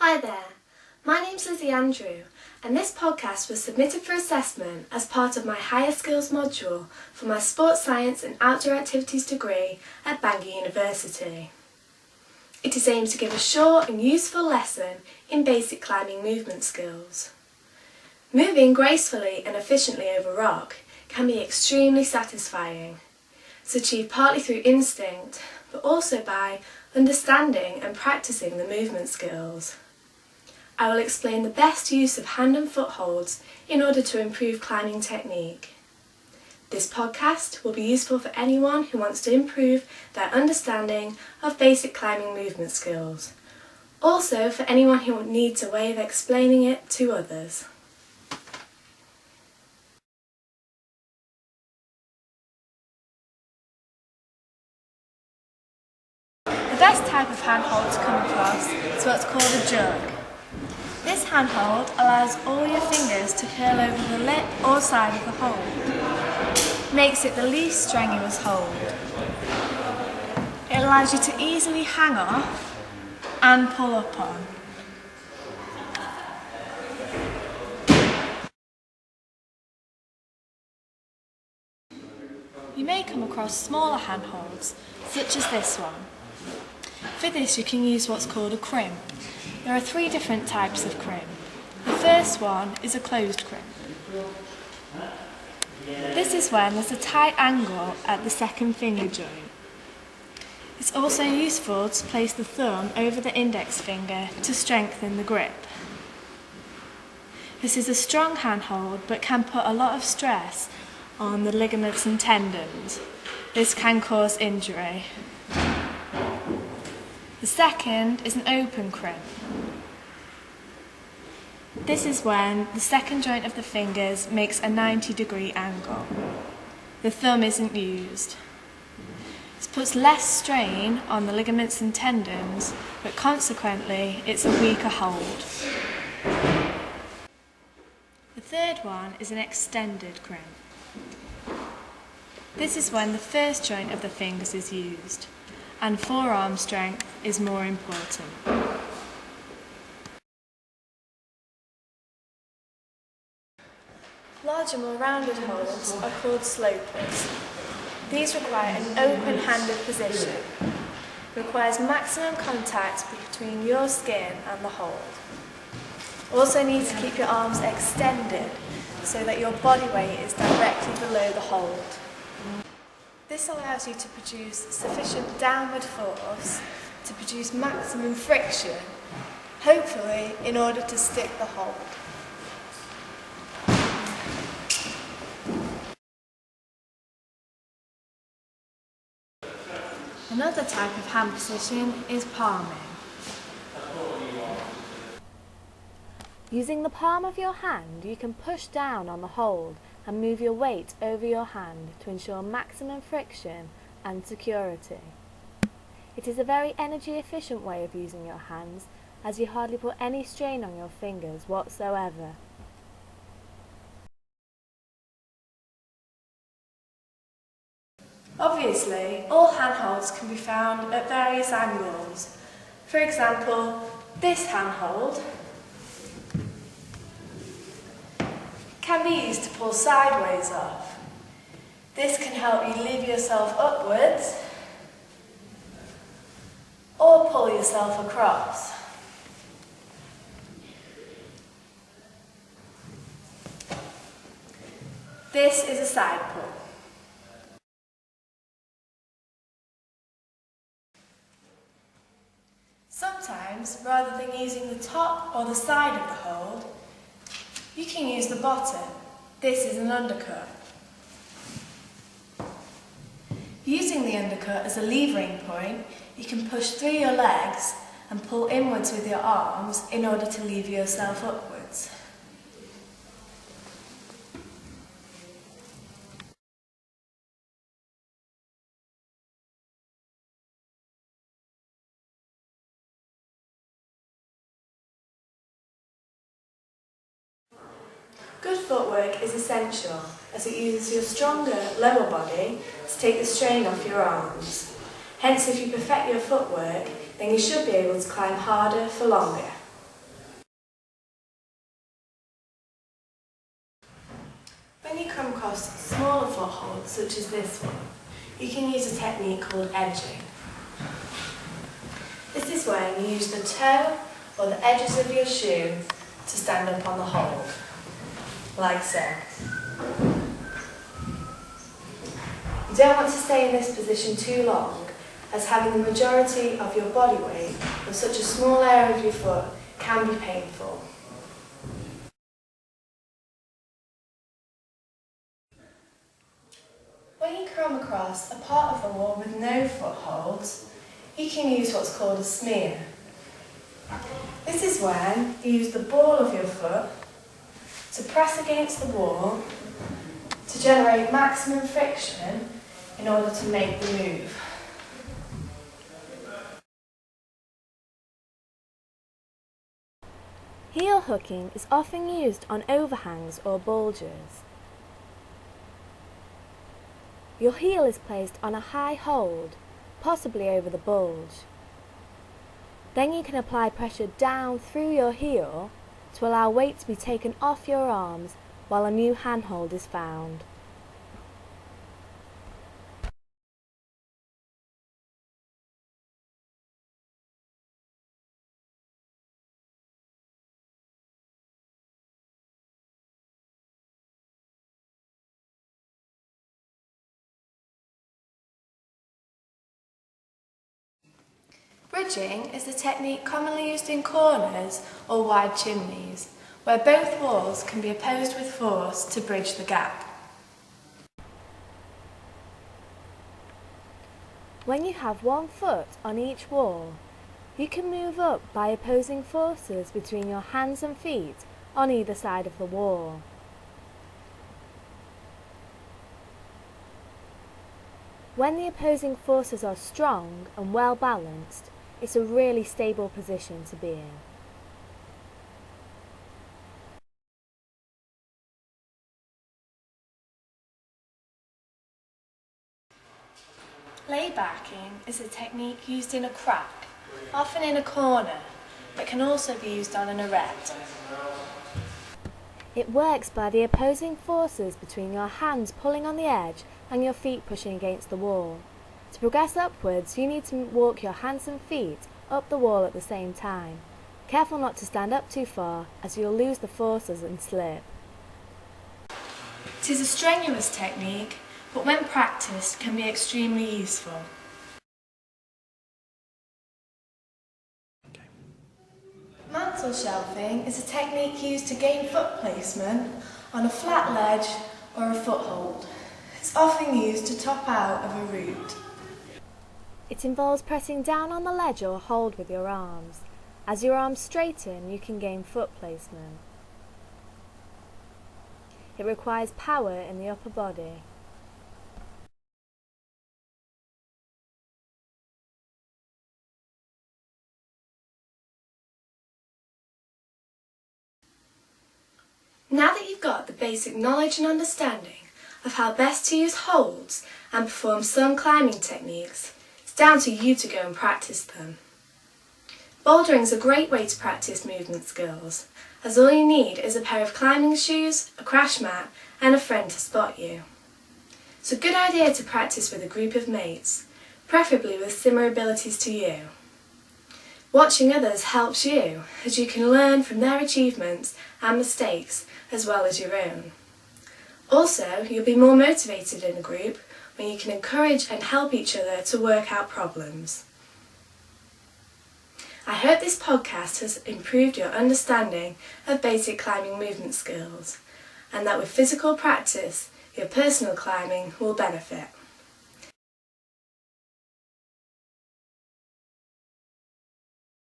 Hi there, my name's Lizzie Andrew and this podcast was submitted for assessment as part of my Higher Skills module for my Sports Science and Outdoor Activities degree at Bangor University. It is aimed to give a short and useful lesson in basic climbing movement skills. Moving gracefully and efficiently over rock can be extremely satisfying. It's achieved partly through instinct, but also by understanding and practicing the movement skills. I will explain the best use of hand and footholds in order to improve climbing technique. This podcast will be useful for anyone who wants to improve their understanding of basic climbing movement skills. Also for anyone who needs a way of explaining it to others. The best type of handhold to come across is what's called a jug. This handhold allows all your fingers to curl over the lip or side of the hold. Makes it the least strenuous hold. It allows you to easily hang off and pull up on. You may come across smaller handholds, such as this one. For this you can use what's called a crimp. There are 3 different types of crimp. The first one is a closed crimp. This is when there's a tight angle at the second finger joint. It's also useful to place the thumb over the index finger to strengthen the grip. This is a strong handhold but can put a lot of stress on the ligaments and tendons. This can cause injury. The second is an open crimp. This is when the second joint of the fingers makes a 90-degree angle. The thumb isn't used. This puts less strain on the ligaments and tendons, but consequently it's a weaker hold. The third one is an extended crimp. This is when the first joint of the fingers is used, and forearm strength is more important. Larger, more rounded holds are called slopers. These require an open-handed position. It requires maximum contact between your skin and the hold. Also need to keep your arms extended so that your body weight is directly below the hold. This allows you to produce sufficient downward force to produce maximum friction, hopefully in order to stick the hold. Another type of hand position is palming. Using the palm of your hand, you can push down on the hold and move your weight over your hand to ensure maximum friction and security. It is a very energy efficient way of using your hands, as you hardly put any strain on your fingers whatsoever. Obviously, all handholds can be found at various angles. For example, this handhold can be used to pull sideways off. This can help you lever yourself upwards or pull yourself across. This is a side pull. Sometimes, rather than using the top or the side of the hold, you can use the bottom. This is an undercut. Using the undercut as a levering point, you can push through your legs and pull inwards with your arms in order to lever yourself upwards. Good footwork is essential as it uses your stronger lower body to take the strain off your arms. Hence, if you perfect your footwork, then you should be able to climb harder for longer. across smaller footholds such as this one, you can use a technique called edging. This is when you use the toe or the edges of your shoe to stand up on the hold, like so. You don't want to stay in this position too long, as having the majority of your body weight on such a small area of your foot can be painful. When you come across a part of the wall with no footholds, you can use what's called a smear. This is when you use the ball of your foot to press against the wall to generate maximum friction in order to make the move. Heel hooking is often used on overhangs or bulges. Your heel is placed on a high hold, possibly over the bulge. Then you can apply pressure down through your heel to allow weight to be taken off your arms while a new handhold is found. Bridging is the technique commonly used in corners or wide chimneys, where both walls can be opposed with force to bridge the gap. When you have one foot on each wall, you can move up by opposing forces between your hands and feet on either side of the wall. When the opposing forces are strong and well balanced, it's a really stable position to be in. Laybacking is a technique used in a crack, often in a corner, but can also be used on an erect. It works by the opposing forces between your hands pulling on the edge and your feet pushing against the wall. To progress upwards, you need to walk your hands and feet up the wall at the same time. Careful not to stand up too far, as you'll lose the forces and slip. It is a strenuous technique, but when practiced can be extremely useful. Mantle shelving is a technique used to gain foot placement on a flat ledge or a foothold. It's often used to top out of a route. It involves pressing down on the ledge or hold with your arms. As your arms straighten, you can gain foot placement. It requires power in the upper body. Now that you've got the basic knowledge and understanding of how best to use holds and perform some climbing techniques, it's down to you to go and practice them. Bouldering is a great way to practice movement skills, as all you need is a pair of climbing shoes, a crash mat and a friend to spot you. It's a good idea to practice with a group of mates, preferably with similar abilities to you. Watching others helps you, as you can learn from their achievements and mistakes as well as your own. Also, you'll be more motivated in a group when you can encourage and help each other to work out problems. I hope this podcast has improved your understanding of basic climbing movement skills, and that with physical practice, your personal climbing will benefit.